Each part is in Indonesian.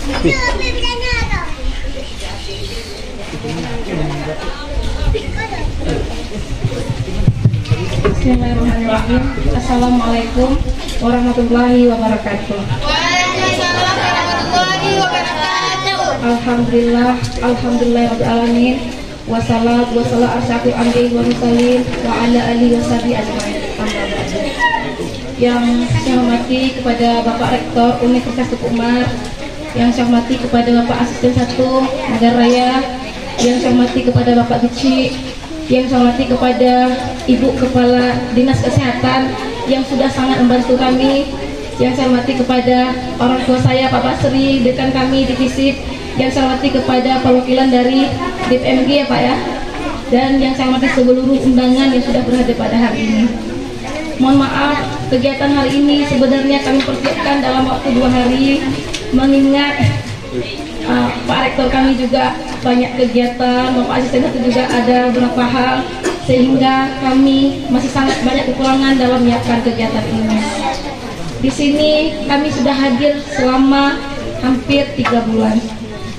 Bismillahirrahmanirrahim. Assalamualaikum warahmatullahi wabarakatuh. Waalaikumsalam warahmatullahi wabarakatuh. Alhamdulillah, alhamdulillahirabbil alamin. Wassalatu wassalamu ala asyrofil anbiya'i wal mursalin wa ala alihi washabihi ajmain. Amma ba'du. Yang saya hormati kepada Bapak Rektor Universitas Teguh Umar, yang saya hormati kepada Bapak Asisten 1 Nagan Raya, yang saya hormati kepada Bapak Gici, yang saya hormati kepada Ibu Kepala Dinas Kesehatan yang sudah sangat membantu kami, yang saya hormati kepada orang tua saya Pak Basri, dekan kami di FISIP, yang saya hormati kepada perwakilan dari DPMG ya Pak ya, dan yang saya hormati seluruh undangan yang sudah berada pada hari ini. Mohon maaf, kegiatan hari ini sebenarnya kami persiapkan dalam waktu 2 hari, mengingat Pak Rektor kami juga banyak kegiatan, Bapak Asisten itu juga ada beberapa hal, sehingga kami masih sangat banyak kekurangan dalam menyiapkan kegiatan ini. Di sini kami sudah hadir selama hampir 3 bulan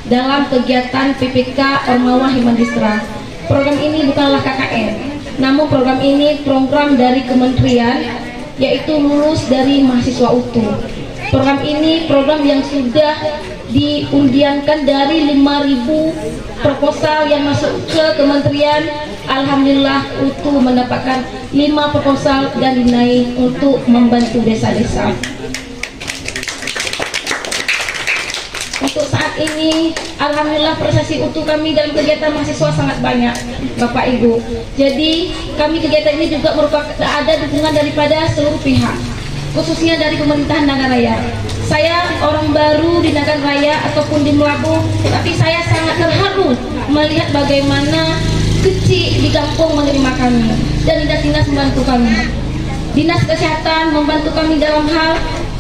dalam kegiatan PPK Ormawa Himandistra. Program ini bukanlah KKN, namun program ini program dari kementerian, yaitu lulus dari mahasiswa utuh. Program ini program yang sudah diundiankan dari 5.000 proposal yang masuk ke kementerian. Alhamdulillah utuh mendapatkan 5 proposal dan dinaik untuk membantu desa-desa. Untuk saat ini, alhamdulillah prosesi utuh kami dalam kegiatan mahasiswa sangat banyak, Bapak Ibu. Jadi kami kegiatan ini juga merupakan ada dukungan daripada seluruh pihak, khususnya dari pemerintahan Nagan Raya. Saya orang baru di Nagan Raya ataupun di Melabuh, tapi saya sangat terharu melihat bagaimana kecil di kampung menerima kami dan dinas-dinas membantu kami. Dinas Kesehatan membantu kami dalam hal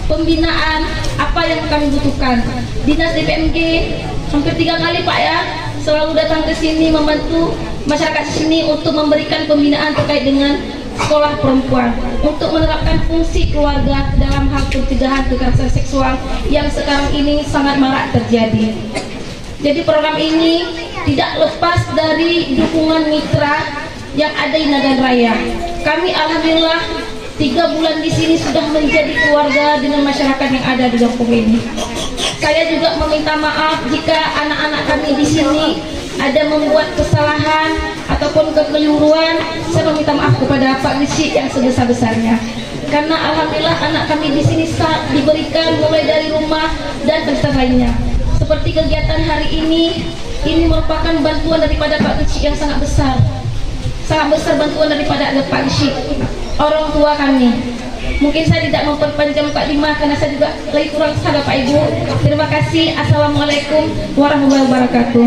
pembinaan apa yang kami butuhkan. Dinas DPMG hampir 3 kali Pak ya, selalu datang ke sini membantu masyarakat di sini untuk memberikan pembinaan terkait dengan sekolah perempuan, untuk menerapkan fungsi keluarga dalam hal pencegahan kekerasan seksual yang sekarang ini sangat marak terjadi. Jadi program ini tidak lepas dari dukungan mitra yang ada di Nagan Raya. Kami alhamdulillah 3 bulan di sini sudah menjadi keluarga dengan masyarakat yang ada di kampung ini. Saya juga meminta maaf jika anak-anak kami di sini ada membuat kesalahan ataupun kekeliruan. Saya meminta maaf kepada Pak Gici yang sebesar-besarnya. Karena alhamdulillah anak kami di sini diberikan mulai dari rumah dan fasilitas lainnya. Seperti kegiatan hari ini merupakan bantuan daripada Pak Gici yang sangat besar. Sangat besar bantuan daripada Pak Gici, orang tua kami. Mungkin saya tidak memperpanjang Pak Lima karena saya juga lagi kurang sadar Pak Ibu. Terima kasih. Assalamualaikum warahmatullahi wabarakatuh.